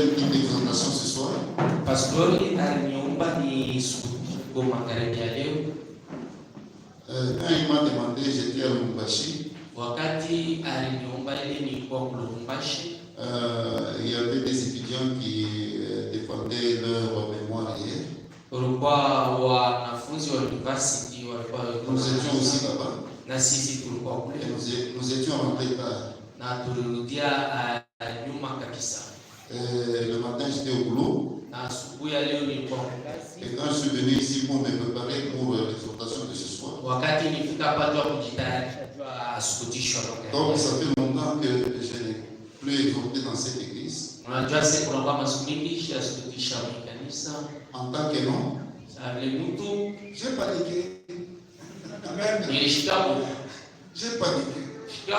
une exhortation ce soir. Pastori aliniomba ni kwa magharibi ya leo. Quand il m'a demandé, j'étais à Lubumbashi. Wakati aliniomba ile nilikuwa Lubumbashi. Il y avait des étudiants qui défendaient leur mémoire hier. Kulikuwa wanafunzi wa university walikuwa. Nous étions aussi là-bas. Na sisi tulikuwa kule. Nous étions rentrés tard. Na tulirudia nyuma kabisa. Le matin, j'étais au boulot. Et quand je suis venu ici pour me préparer pour l'exhortation de ce soir, donc ça fait longtemps que je n'ai plus exhorté dans cette église. En tant que non, j'ai paniqué. J'ai paniqué. Et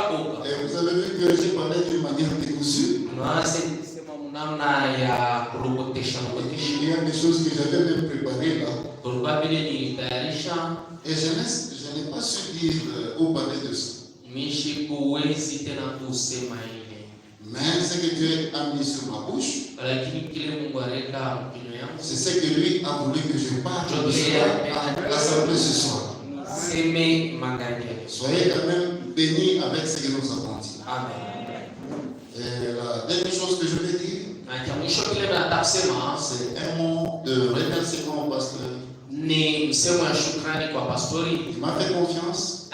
vous avez vu que j'ai parlé d'une manière décousue. Il y a des choses que j'avais même préparées là. Et je n'ai pas su dire ou parler de ça. Mais ce que Dieu a mis sur ma bouche, c'est ce que lui a voulu que je parle à l'assemblée ce soir. Soyez quand même bénis avec ce que nous avons dit. Amen. Et la dernière chose que je vais dire, c'est un mot de remerciement au pasteur. Il m'a fait confiance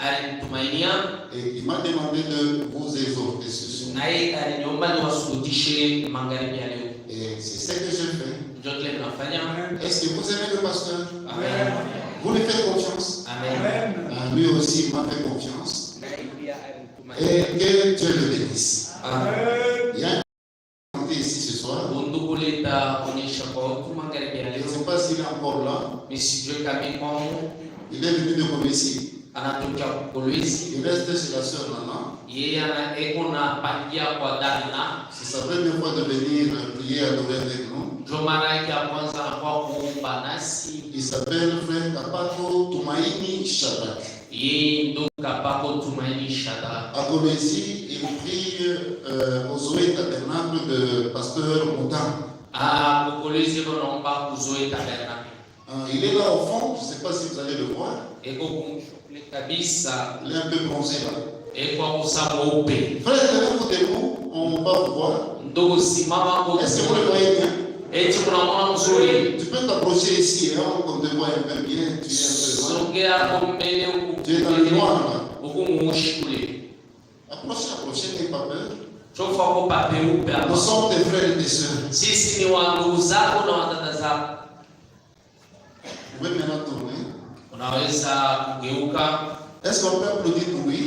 et il m'a demandé de vous exhorter ce soir. Et c'est ce que je fais. Est-ce que vous aimez le pasteur? Amen. Vous lui faites confiance? Amen. Lui aussi m'a fait confiance. Et que Dieu le bénisse. Amen. Il y a un invité ici ce soir. Je ne sais pas s'il est encore là. Il est venu de Komesi. Il reste chez la sœur Nana. C'est sa première fois de venir prier à adorer avec nous. Il s'appelle frère Kapako Tumaini Shadak. À Komesi, il prie au Zoé Tabernacle de pasteur Moutan. Il est là au fond, je ne sais pas si vous allez le voir. Il est un peu bronzé là. Frère, levez-vous, on va vous voir. Est-ce que vous le voyez bien? Tu peux t'approcher ici, hein, on te voit un peu bien. Tu es dans le noir là. Approchez, n'ayez pas peur. Nous sommes tes frères et tes sœurs. Vous pouvez maintenant tourner. Est-ce qu'on peut applaudir pour lui?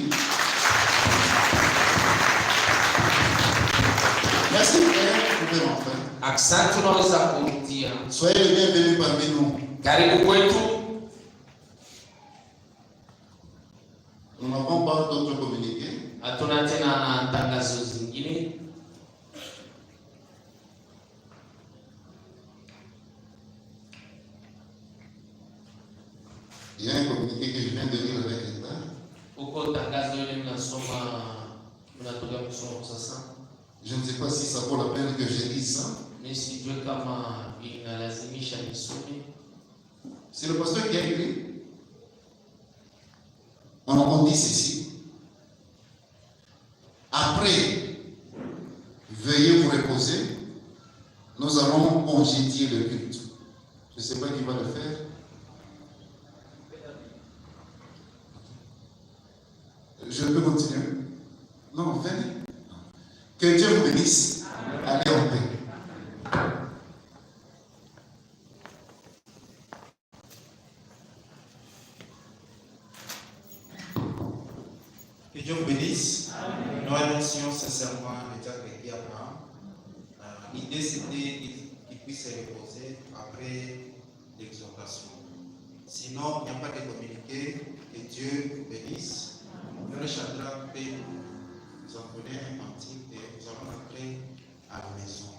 Merci frère, vous pouvez rentrer. Soyez les bienvenus parmi nous. Nous n'avons pas d'autres communiqués. Il y a un communiqué que je viens de lire avec l'État. Je ne sais pas si ça vaut la peine que je lise ça. C'est le pasteur qui a écrit. On dit ceci. Après, veuillez vous reposer. Nous allons congédier le culte. Je ne sais pas qui va le faire. Je peux continuer? Non, venez. Que Dieu vous bénisse. Allez en paix. Que Dieu vous bénisse. Nous annoncions sincèrement le diacre Guy Abraham. L'idée c'était qu'il puisse se reposer après l'exhortation. Sinon, il n'y a pas de communiqué. Que Dieu vous bénisse. Frère Chandra peut nous envoyer un cantique et nous allons rentrer à la maison.